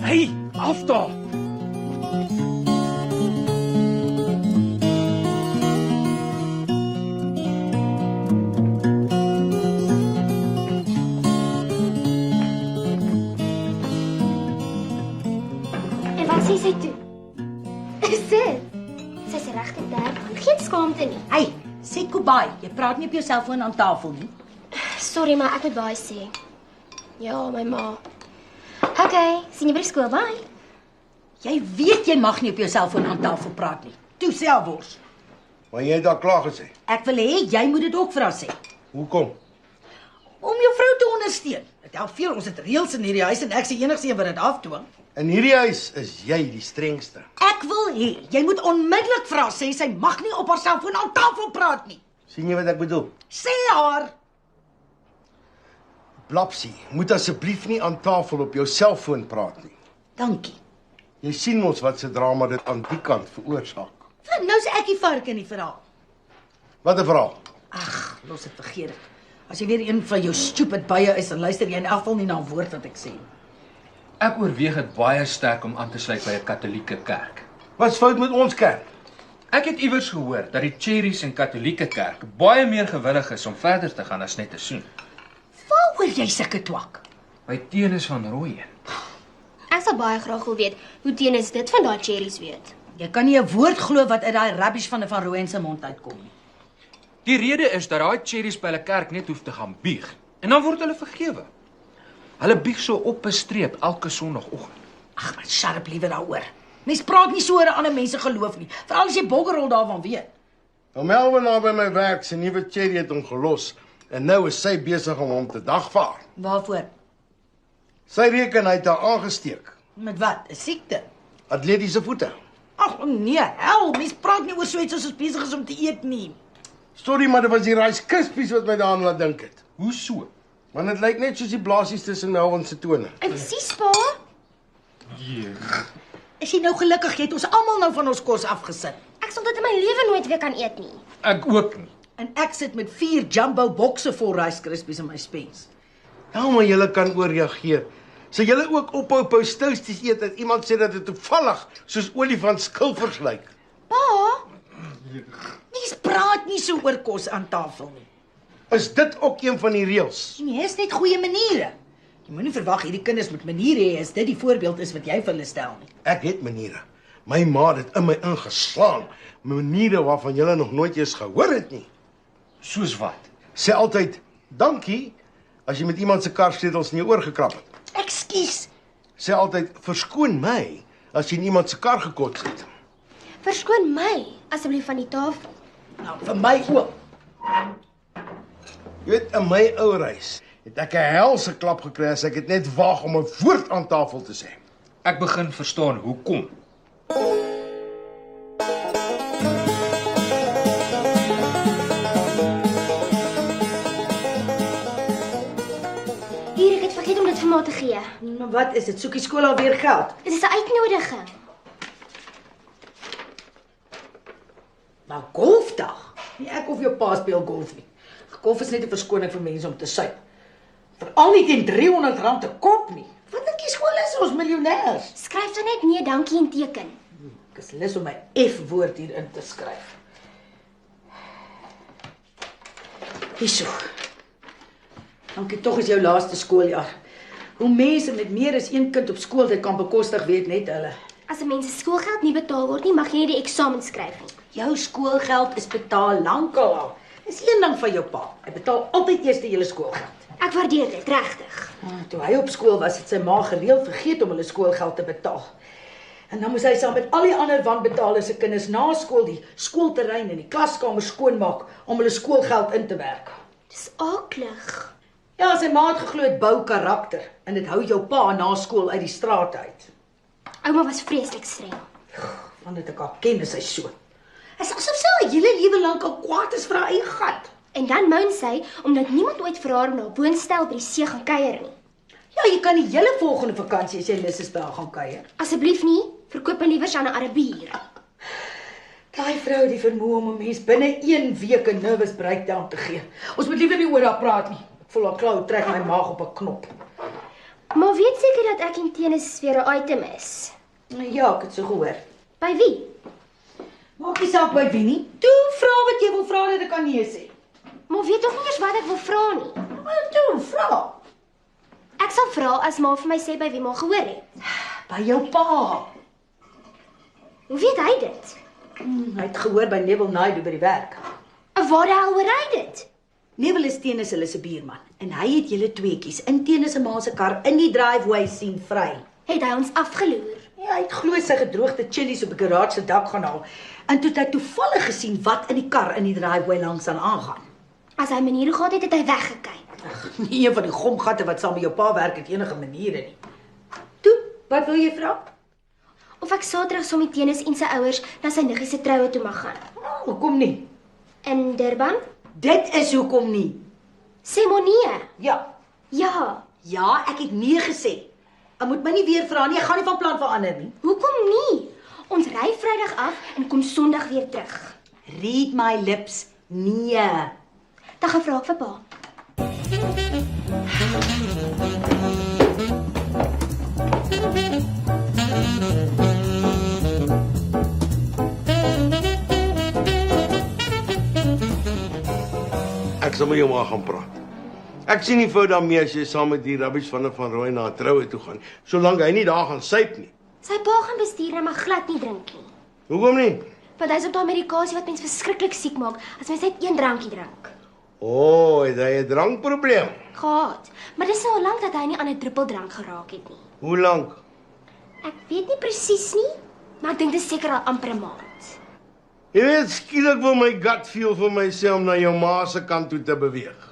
Hey, af daar! En wat sê sy toe? Sy sê regtig daar, geen skaamte nie. Hey, sê Kobai, jy praat nie op jou selfoon aan tafel nie. Sorry, maar ek moet baie sê. Ja, my ma. Okay, sien jy by die skool, bye. Jy weet jy mag nie op jou selfoon aan tafel praat nie. Toe selfs. Maar jy het al klaar gesê. Ek wil hê jy moet dit ook vir haar sê. Hoekom? Om jou vrou te ondersteun. Dit help veel, ons het reëls in hierdie huis en ek is die enigste een wat dit afdwing. In hierdie huis is jy die strengste. Ek wil hê jy moet onmiddellik vir haar sê sy mag nie op haar selfoon aan tafel praat nie. Sien jy wat ek bedoel? Sê haar. Blapsie, moet asseblief nie aan tafel op jou selfoon praat nie. Dankie. Jy sien mos wat se drama dit aan die kant veroorsaak. Nou is ek die vark in die verhaal. Wat 'n verhaal. Ag, los dit vergeet dit. As jy weer een van jou stupid bye is, dan luister jy in elk geval nie na 'n woord wat ek sê nie. Ek oorweeg dit baie sterk om aan te sluit by 'n Katolieke kerk. Wat's fout met ons kerk? Ek het iewers gehoor dat die Cherries en Katolieke kerk baie meer gewillig is om verder te gaan as net 'n soen. Waaroor jy sulke twak? By Tenis van Rooyen. Ek sal baie graag wil weet hoe teen is dit van daai cherries weet. Jy kan nie 'n woord glo wat uit daai rubbish van 'n Van Rooyen se mond uitkom nie. Die rede is dat daai Cherries by hulle kerk net hoef te gaan bieg en dan word hulle vergewe. Hulle bieg so op 'n streep elke Sondagoggend. Ag, maar sharp liewe daaroor. Mens praat nie so oor ander mense geloof nie, veral as jy boggerol daarvan weet. Nou Melvin daar by my werk, sy nuwe cherry het hom gelos en nou is sy besig om hom te dagvaar. Waarvoor? Sy reken hy het haar aangesteek. Met wat? 'n Siekte? Atletiese voete. Ag nee, hel, mens praat nie oor so iets as ons besig is om te eet nie. Sorry, maar dit was die Rice Krispies wat my daaraan laat dink het. Hoe so? Want dit lyk net soos die blaasies tussen Melvin se tone. En sies pa, Is jy nou gelukkig? Jy het ons almal nou van ons kos afgesit. ek sal dit in my lewe nooit weer kan eet nie. Ek ook nie. En ek sit met 4 jumbo bokse vol Rice Krispies in my spens. Nou maar julle kan ooreageer. Sal julle ook ophou pousties eet dat iemand sê dat dit toevallig soos olifant skilvers lyk? Pa, Mens praat nie so oor kos aan tafel nie. Is dit ook een van die reëls? Nee, is net goeie maniere. Jy moenie verwag hierdie kinders met maniere hê as dit die voorbeeld is wat jy vir hulle stel nie. Ek het maniere. My ma het in my ingeslaan. Maniere waarvan julle nog nooit eens gehoor het nie. Soos wat? Sê altyd dankie as jy met iemand se karsleutels in jou oor gekrap het. Ekskuus. Sê altyd verskoon my as jy in iemand se kar gekots het. verskoon my asseblief van die tafel. Nou, vir my ook. Jy weet, in my ou reis het ek 'n helse klap gekry as ek het net waag om 'n woord aan tafel te sê. Ek begin verstaan hoekom. Hier, ek het vergeet om dit vir ma te gee. Maar wat is dit? Soek die skool alweer geld? Dit is 'n uitnodiging. Nou, golfdag. Nie ek of jou pa speel golf nie. Golf is net 'n verskoning vir mense om te suip. Veral nie teen R300 'n kop nie. Wat dink jy skool is ons miljonêers? Skryf dan net nee, dankie en teken. Ek is lus om my F-woord hierin te skryf. Hierso. Dankie, tog is jou laaste skooljaar. Hoe mense met meer as een kind op skool dit kan bekostig, weet net hulle. As 'n mens se skoolgeld nie betaal word nie, mag jy nie die eksamen skryf nie. Jou skoolgeld is betaal lankal al. Dis een ding van jou pa. Hy betaal altyd eers die hele skoolgeld. Ek waardeer dit, regtig. Toe hy op skool was, het sy ma gereeld vergeet om hulle skoolgeld te betaal. En dan moes hy saam met al die ander wanbetaalers se kinders na skool die skoolterrein en die klaskamer skoonmaak om hulle skoolgeld in te werk. Dis aaklig. Ja, sy ma het geglo dit bou karakter en dit hou jou pa na skool uit die straat uit. Ouma was vreeslik streng. Want dit ek al ken is hy so. Is asof sy haar hele lewe lank al kwaad is vir haar eie gat. En dan moan sy omdat niemand ooit vir haar na 'n woonstel by die see gaan kuier nie. Ja, jy kan die hele volgende vakansie as jy lus is by haar gaan kuier. Asseblief nie, verkoop my liewer aan 'n Arabier. Daai vrou het die vermoë om 'n mens binne 1 week 'n nervous breakdown te gee. Ons moet liewer nie oor haar praat nie. Ek voel haar klou trek my maag op 'n knop. Maar weet seker dat ek en tennis weer 'n item is. Ja, ek het so gehoor. By wie? Maak nie saak by wie nie. Toe vra wat jy wil vra dat ek kan nee sê. Maar weet tog nie eers wat ek wil vra nie. Maar toe, vra. Ek sal vra as ma vir my sê by wie ma gehoor het. By jou pa. Hoe weet hy dit? Hy het gehoor by Neville Naidu by die werk. Waar die hel hoor hy dit? Neville is Tennis hulle se buurman en hy het julle tweeetjies in Tennis se ma se kar in die driveway sien vry. Het hy ons afgeloer? Ja, hy het glo sy gedroogde chillies op die garage se dak gaan haal en toe het hy toevallig gesien wat in die kar in die driveway langs aan aangaan. As hy maniere gehad het, het hy weggekyk. Ag, nie een van die gomgatte wat saam met jou pa werk het enige maniere nie. Toe, wat wil jy vra? Of ek Saterdag saam met Tennis en sy ouers na sy niggie se troue toe mag gaan. Hoekom nie? In Durban? Dit is hoekom nie. Sê maar nee. Ja. Ja. Ja, ek het nee gesê. Ek moet my nie weer vra nie, ek gaan nie van plan verander nie. Hoekom nie? Ons ry Vrydag af en kom Sondag weer terug. Read my lips. Nee. Dan gaan vra ek vir pa. Ek sal met jou maar gaan praat. Ek sien nie fout daarmee as jy saam met die rabbies van Rooi na 'n troue toe gaan, solank hy nie daar gaan suip nie. Sy pa gaan bestuur en mag glad nie drink nie. Hoekom nie? Want hy's op daai medikasie wat mens verskriklik siek maak as mens net een drankie drink. Het hy 'n drankprobleem? Gehad. Maar dis nou al lank dat hy nie aan 'n druppeldrank geraak het nie. Hoe lank? Ek weet nie presies nie, maar ek dink dit is seker al amper 'n maand. Jy weet, skielik wil my gut feel vir my sê om na jou ma se kant toe te beweeg.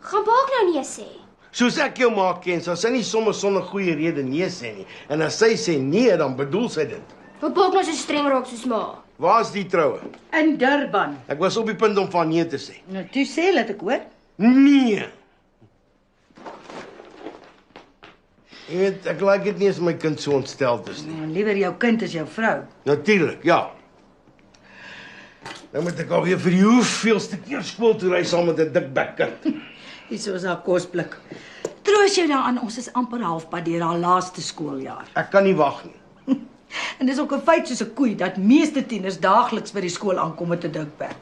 Gaan pa ook nou nee sê. Soos ek jou ma ken, sal sy nie sommer sonder goeie rede nee sê nie. En as sy sê nee, dan bedoel sy dit. Wil pa ook nou so streng raak soos ma? Waar's die troue? In Durban. Ek was op die punt om van nee te sê. Nou, toe sê, laat ek hoor. Nee. Jy weet, ek like dit nie as my kind so ontstel is nie. Nou, liewer jou kind as jou vrou. Natuurlik, ja. Dan moet ek alweer vir die hoeveelste keer skool toe ry saam met 'n dik bek kind. Hier is haar kosblik. Troos jou daaraan, ons is amper halfpad deur haar laaste skooljaar. Ek kan nie wag nie. En dis ook 'n feit soos 'n koei dat meeste tieners daagliks by die skool aankom met 'n dik bek.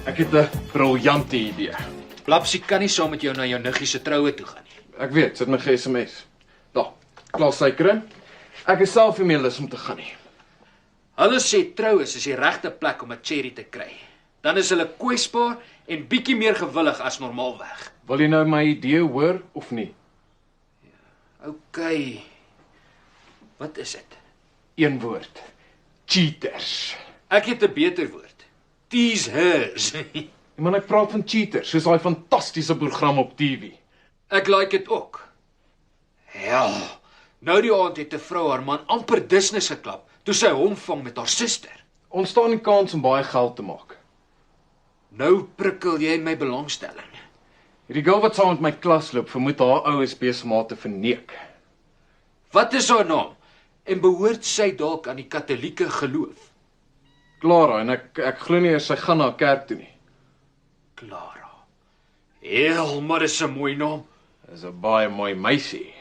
Ek het 'n briljante idee. Blapsie kan nie saam met jou na jou niggie se troue toe gaan nie. Ek weet, sit my SMS. Daar, klaar suiker in. Ek is self nie meer lus om te gaan nie. Hulle sê troues is die regte plek om 'n cherry te kry. Dan is hulle kwesbaar en bietjie meer gewillig as normaalweg. Wil jy nou my idee hoor of nie? OK. Wat is dit? Een woord. Cheaters. Ek het 'n beter woord. Tease hers. Man, ek praat van cheaters, soos daai fantastiese program op TV. Ek like dit ook. Hel. Nou die aand het 'n vrou haar man amper dusnis geklap toe sy hom vang met haar suster. Ons staan die kans om baie geld te maak. Nou prikkel jy my belangstelling. Hierdie girl wat saam met my klas loop, vermoed haar ouers besig om haar te verneek. Wat is haar naam? En behoort sy dalk aan die Katolieke geloof? Clara, en ek glo nie eers sy gaan na 'n kerk toe nie. Clara. Heel, maar dis 'n mooi naam. Dis 'n baie mooi meisie.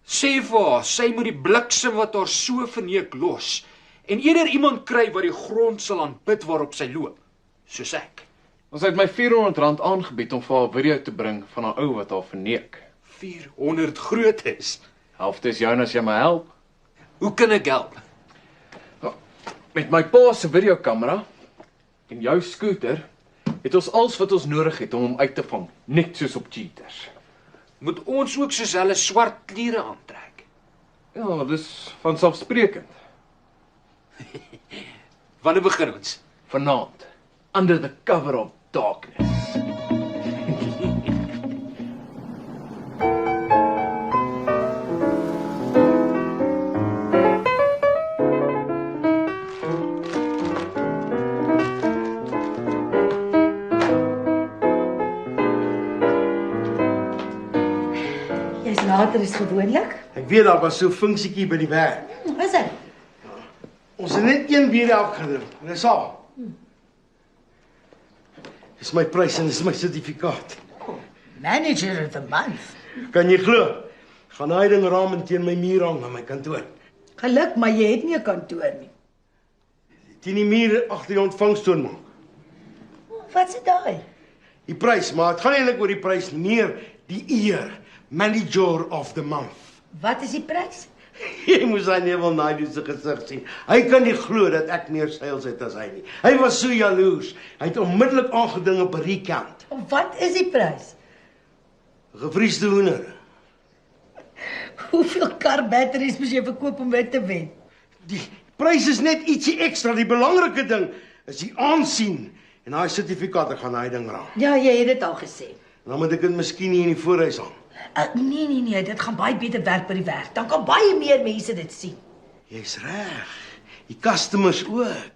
Sê vir haar, sy moet die bliksem wat haar so verneek los en eerder iemand kry wat die grond sal aanbid waarop sy loop, soos ek. Ons het my R400 aangebied om vir haar 'n video te bring van haar ou wat haar verneek. 400 groot is. Helfte is joune as jy my help. Hoe kan ek help? Met my pa se videokamera en jou skooter het ons alles wat ons nodig het om hom uit te vang, net soos op cheaters. Moet ons ook soos hulle swart klere aantrek? Ja, dis vanselfsprekend. Wanneer begin ons? Vanaand, under the cover of darkness. Jy's later as gewoonlik. Ek weet daar was so 'n funksietjie by die werk. Wat is dit? Ons het net een bier afgedrink. Dis al. Dis my prys en dis my sertifikaat. Manager of the month. Kan jy glo? Gaan daai ding raam teen my muur hang in my kantoor. Geluk, maar jy het nie 'n kantoor nie. Teen die muur agter die ontvangstoon maak. Wat se daai? Die prys, maar dit gaan nie eintlik oor die prys nie, meer die eer. Manager of the month. Wat is die prys? Jy moes hy Neville Naidoo se gesig sien. Hy kan nie glo dat ek meer sales het as hy nie. Hy was so jaloers. Hy het onmiddellik aangeding op 'n recount. Of wat is die prys? Gevriesde hoender. Hoeveel kar batteries moet jy verkoop om dit te wen? Die prys is net ietsie ekstra. Die belangrike ding is die aansien en daai sertifikaat ek gaan daai ding raam. Ja, jy het dit al gesê. Dan moet ek dit miskien nie in die voorhuis hang. Nee, dit gaan baie beter werk by die werk. Dan kan baie meer mense dit sien. Jy's reg. Die customers ook.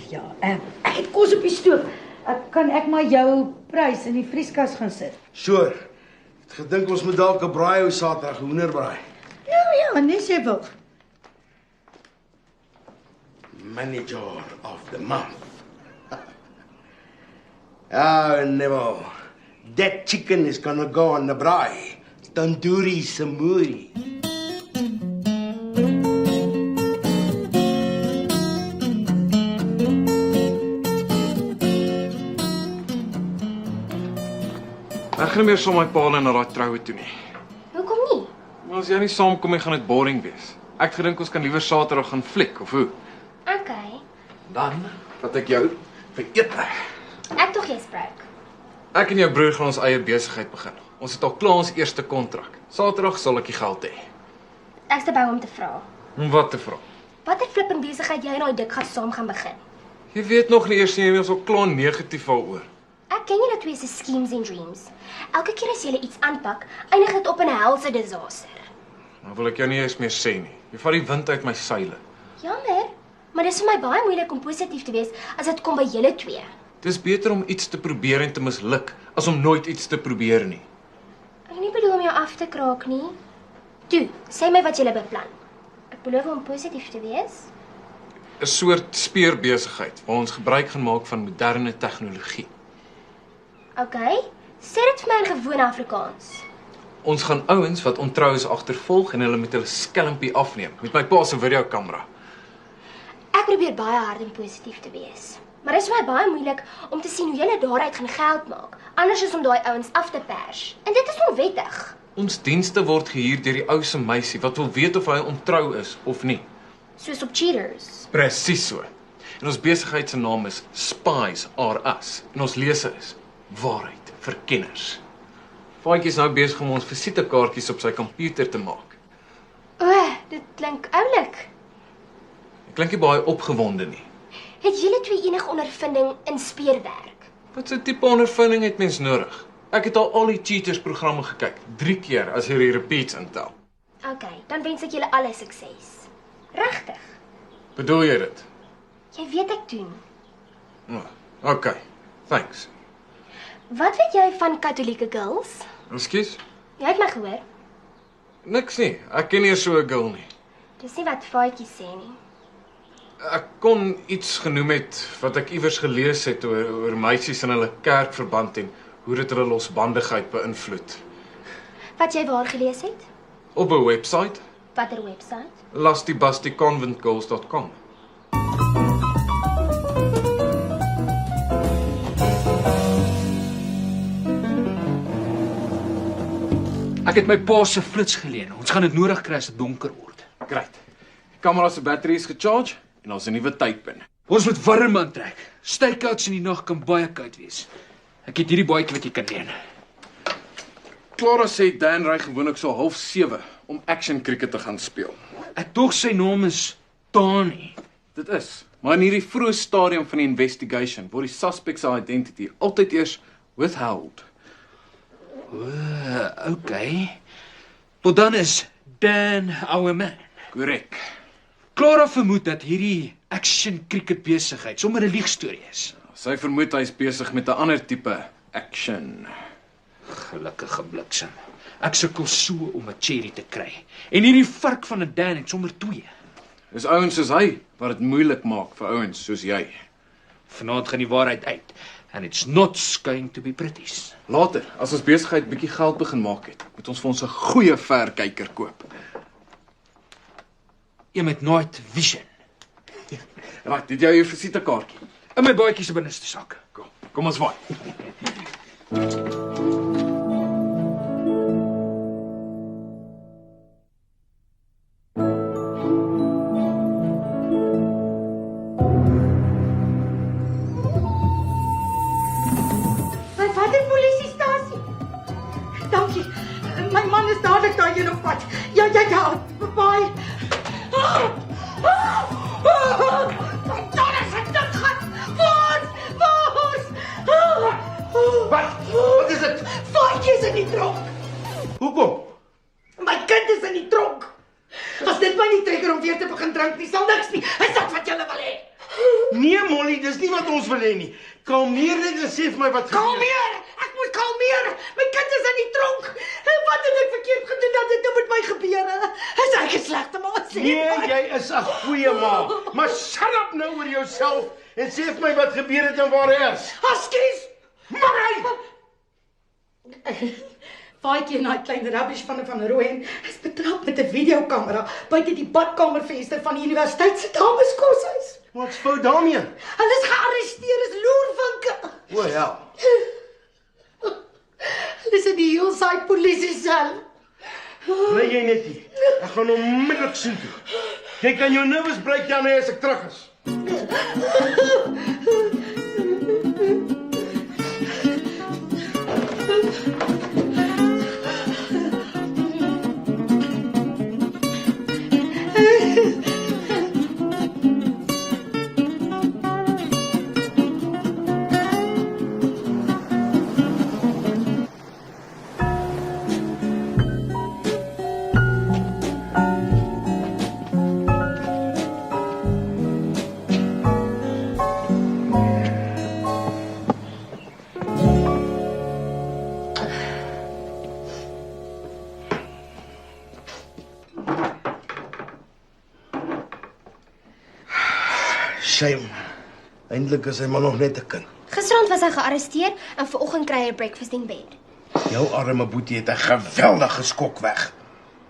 Ja, ek het kos op die stoof. Kan ek maar jou prys in die vrieskas gaan sit? So. Ek het gedink ons moet dalk 'n braai hou Saterdag, hoenderbraai. Ja, nes jy wil. Manager of the month. Oh, Neville. That chicken is gonna go on the braai. Tandoori samuri. Ek gaan nie meer saam met my pa na daai troue toe nie. Hoekom nie? Maar as jy nie saamkom nie, gaan dit boring wees. Ek het gedink ons kan liewer Saterdag gaan fliek of hoe? Okay. Dan vat ek jou vir ete. Ek tog jy spreek. Ek en jou broer gaan ons eie besigheid begin. Ons het al klaar ons eerste kontrak. Saterdag sal ek die geld hê. Ek's te bang om te vra. Om wat te vra? Watter flipping besigheid jy en daai dik gas saam gaan begin? Jy weet nog nie eers nie, jy is al klaar negatief daaroor. Ek ken julle twee se schemes en dreams. Elke keer as jy iets aanpak, eindig dit op 'n helse disaster. Nou wil ek jou nie eens meer sê nie. Jy vat die wind uit my seile. Jammer, maar dis vir my baie moeilik om positief te wees as dit kom by julle twee. Dis beter om iets te probeer en te misluk as om nooit iets te probeer nie. Ek nie bedoel om jou af te kraak nie. Toe, sê my wat julle beplan. Ek beloof om positief te wees. 'n Soort speurbesigheid waar ons gebruik gaan maak van moderne tegnologie. Okay, sê dit vir my in gewone Afrikaans. Ons gaan ouens wat ontrou is agtervolg en hulle met hulle skelmpie afneem met my pa se videokamera. Ek probeer baie hard om positief te wees. Maar dit is vir my baie moeilik om te sien hoe julle daaruit gaan geld maak, anders as om daai ouens af te pers. En dit is onwettig. Ons dienste word gehuur deur die ou se meisie wat wil weet of hy ontrou is of nie. Soos op cheaters. Presies so. En ons besigheid se naam is Spies Are Us en ons lese is Waarheid vir kenners. Faantjie is nou besig om ons visitekaartjies op sy komputer te maak. O, dit klink oulik. Ek klink nie baie opgewonde nie. Het julle twee enige ondervinding in speurwerk? Wat 'n tipe ondervinding het mens nodig? Ek het al die cheaters programme gekyk, 3 keer as jy die repeats intel. Okay, dan wens ek julle alle sukses. Regtig. Bedoel jy dit? Jy weet ek doen. Okay, thanks. Wat weet jy van Katolieke girls? Ekskuus? Jy het my gehoor. Niks nie. Ek ken nie so 'n girl nie. Dis nie wat Faatjie sê nie. Ek kon iets genoem het wat ek iewers gelees het oor meisies in hulle kerkverband en hoe dit hulle losbandigheid beïnvloed. Wat jy waar gelees het? Op 'n webwerf, Watter webwerf? lustybustyconventgirls.com. Ek het my pa se flits geleen. Ons gaan dit nodig kry as dit donker word. Great. Die kamera se battery is gecharge en ons 'n nuwe tydpin. Ons moet warm aantrek. Stakeouts in die nag kan baie koud wees. Ek het hierdie baadjie wat jy kan leen. Clara sê Dan ry gewoonlik so 6:30 om action cricket te gaan speel. Ek dog sy naam is Tani. Dit is, Maar in hierdie vroeë stadium van die investigation word die suspect se identity altyd eers withheld. Okay. Tot dan is Dan our man. Korrek. Clara vermoed dat hierdie action cricket besigheid sommer 'n liegstorie is. Sy vermoed hy is besig met 'n ander tipe action. Gelukkige bliksem. Ek sukkel so om 'n cherry te kry. En hierdie vark van 'n Dan het sommer 2. Dis ouens soos hy wat dit moeilik maak vir ouens soos jy. Vanaand gaan die waarheid uit. And it's not going to be pretties. Later, as ons besigheid bietjie geld begin maak het, moet ons vir ons 'n goeie verkyker koop. Jy met nooit vision. Right, dit jou visitekaartjie. In my baadjie se binneste sak. Kom ons waai. By watter polisiestasie? Dankie. My man is dadelik daarheen op pad. Ja, baie. Daar is 'n ding gat. Waar? Wat is dit? Faatjie is in die tronk. Hoekom? My kind is in die tronk. As dit my nie trigger om weer te begin drink nie, sal niks nie. Is dit wat julle wil hê? Nee, Molly, dis nie wat ons wil hê nie. Kalmeer net en sê vir my wat Kalmeer! Ek moet kalmeer! My kind is in die tronk! Wat het ek verkeerd gedoen dat dit nou met my gebeur? Is ek 'n slegte ma? Nee, jy is 'n goeie ma. Maar shut up nou oor jouself en sê vir my wat gebeur het en waar hy is. Askies! Maar Faatjie en hy klein rubbish van Rooyen is betrap met 'n videokamera buite die badkamervenster van die universiteit se dameskoshuis. wat's fout daarmee? Hulle is gearresteer as loerwinke. O, hel. Hulle is in die Hillside polisiesel. Bly jy net hier. Ek gaan onmiddellik soen toe. Jy kan jou nervous breakdown hê as ek terug is. Shame. Eindelijk is hy maar nog net 'n kind. Gisterand was hy gearresteer en vanoggend kry hy 'n breakfast in bed. Jou arme boetie het 'n geweldige skok weg.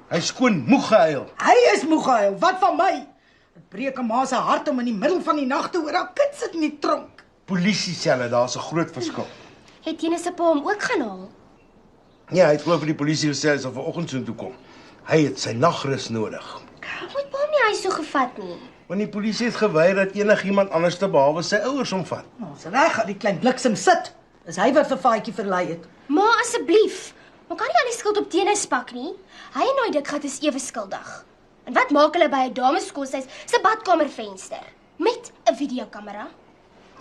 Hy skoon moeg gehuil. Hy is moeg gehuil. Wat van my? Dit breek 'n ma se hart om in die middel van die nag te hoor haar kind sit in die tronk. Polisieselle, daar's 'n groot verskil. Het Tina se pa hom ook gaan haal? Ja, hy het glo vir die polisie gesê hy sal vanoggend so toe kom. Hy het sy nagrus nodig. Moet pa hom nie huis toe gevat nie. Want die polisie het geweier dat enigiemand anders te behalwe sy ouers hom vat. Ons reg gaan die klein bliksem sit. Is hy wat vir Faatjie verlei het? Ma, asseblief. Maar kan nie al die skuld op Tina spak nie. Hy en hy dik gat is ewe skuldig. En wat maak hulle by 'n dameskoshuis se badkamervenster met 'n videokamera?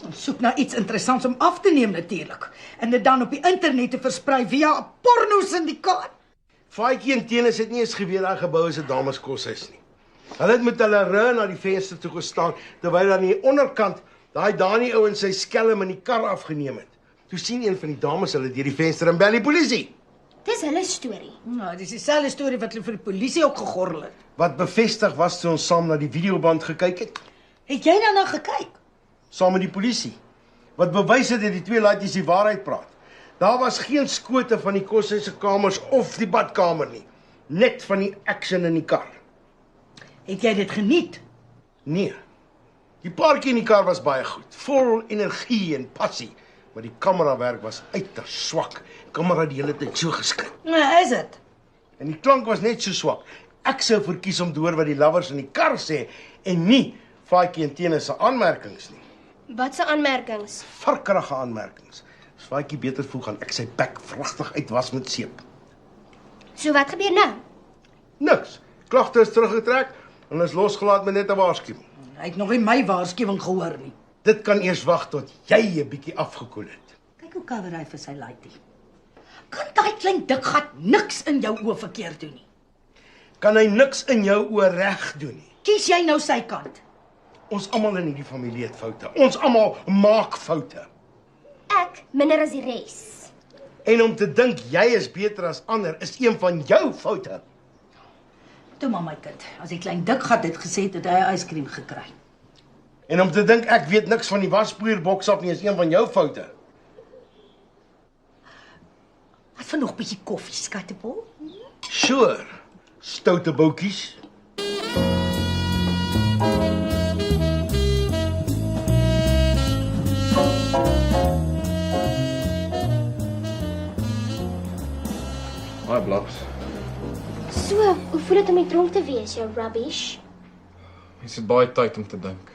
Ons soek na iets interessants om af te neem natuurlik en dit dan op die internet te versprei via 'n porno-syndikaat. Faatjie en Tenis het nie eens geweet daai gebou is 'n dameskoshuis nie. Hulle het met hulle rug na die venster toe gestaan terwyl aan die onderkant daai Dani ou en sy skelm in die kar afgeneem het. Toe sien een van die dames hulle deur die venster en bel die polisie. Dis hulle storie. Nou, dis dieselfde storie wat hulle vir die polisie ook gegorrel het. Wat bevestig was toe ons saam na die videoband gekyk het, Het jy daarna gekyk? saam met die polisie. Wat bewys het dat die twee laaitjies die waarheid praat. Daar was geen skote van die koshuis se kamers of die badkamer nie, net van die action in die kar. Het jy dit geniet? Nee. Die paartjie in die kar was baie goed, vol energie en passie, maar die kamerawerk was uiters swak. Die kamera die hele tyd so geskit. Nou, is dit? En die klank was net so swak. Ek sou verkies om te hoor wat die lovers in die kar sê en nie Faatjie en Tenis se aanmerkings nie. Wat se aanmerkings? Varkerige aanmerkings. As Faatjie beter voel, gaan ek sy bek vragtig uitwas met seep. So wat gebeur nou? Niks. Klagte is teruggetrek en is losgelaat met net 'n waarskuwing. Hy het nog nie my waarskuwing gehoor nie. Dit kan eers wag tot jy 'n bietjie afgekoel het. Kyk hoe cover hy vir sy laaitie. Kan daai klein dik gat niks in jou oë verkeerd doen nie. Kan hy niks in jou oor reg doen nie. Kies jy nou sy kant? Ons almal in hierdie familie het foute. Ons almal maak foute. Ek minder as die res. En om te dink jy is beter as ander is een van jou foute. Toe maar my kind, as die klein dik gat het gesê het hy yskriem gekry. En om te dink ek weet niks van die waspoeierboks af nie is een van jou foute. Wat van nog bietjie koffie, skattebol? Sure, stoute boutjies. Hi, Blabs. So, hoe voel dit om nie dronk te wees, jou rubbish? Mens het baie tyd om te dink.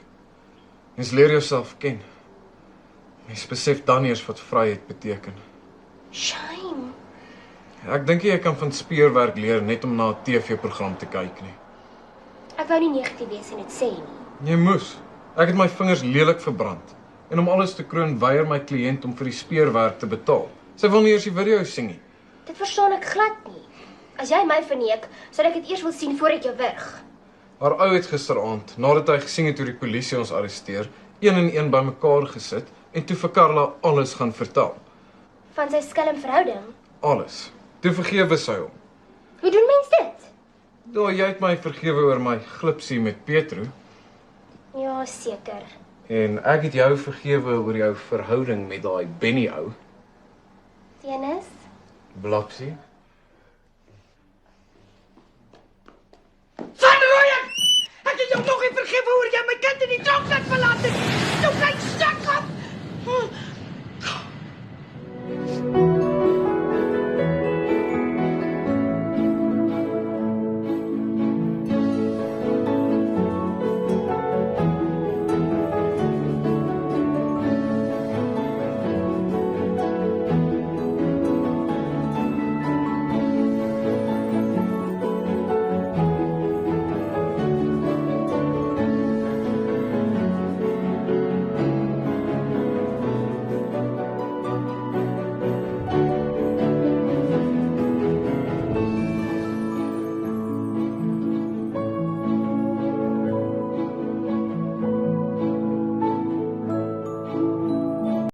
Mens leer jouself ken. Mens besef dan eers wat vryheid beteken. Shame. Ek dink jy kan van speurwerk leer net om na 'n TV-program te kyk nie. Ek wou nie negatief wees en dit sê nie. Jy moes. Ek het my vingers lelik verbrand. En om alles te kroon, weier my kliënt om vir die speurwerk te betaal. Sy wil nie eers die video sien nie. Dit verstaan ek glad nie. As jy my verneek, sal ek dit eers wil sien voor ek jou wurg. Haar ou het gisteraand, nadat hy gesien het hoe die polisie ons arresteer, een en een bymekaar gesit en toe vir Karla alles gaan vertel. Van sy skelm verhouding. Alles. Toe vergewe sy hom. Hoe doen mens dit? Ja, jy het my vergewe oor my glipsie met Petro Ja, seker. en ek het jou vergewe oor jou verhouding met daai Benny ou. Dennis? Blapsie. Van Rooyen! Ek het jou nog nie vergewe oor jy my kind in die tronk laat verlaat het. Jou klein stakkat!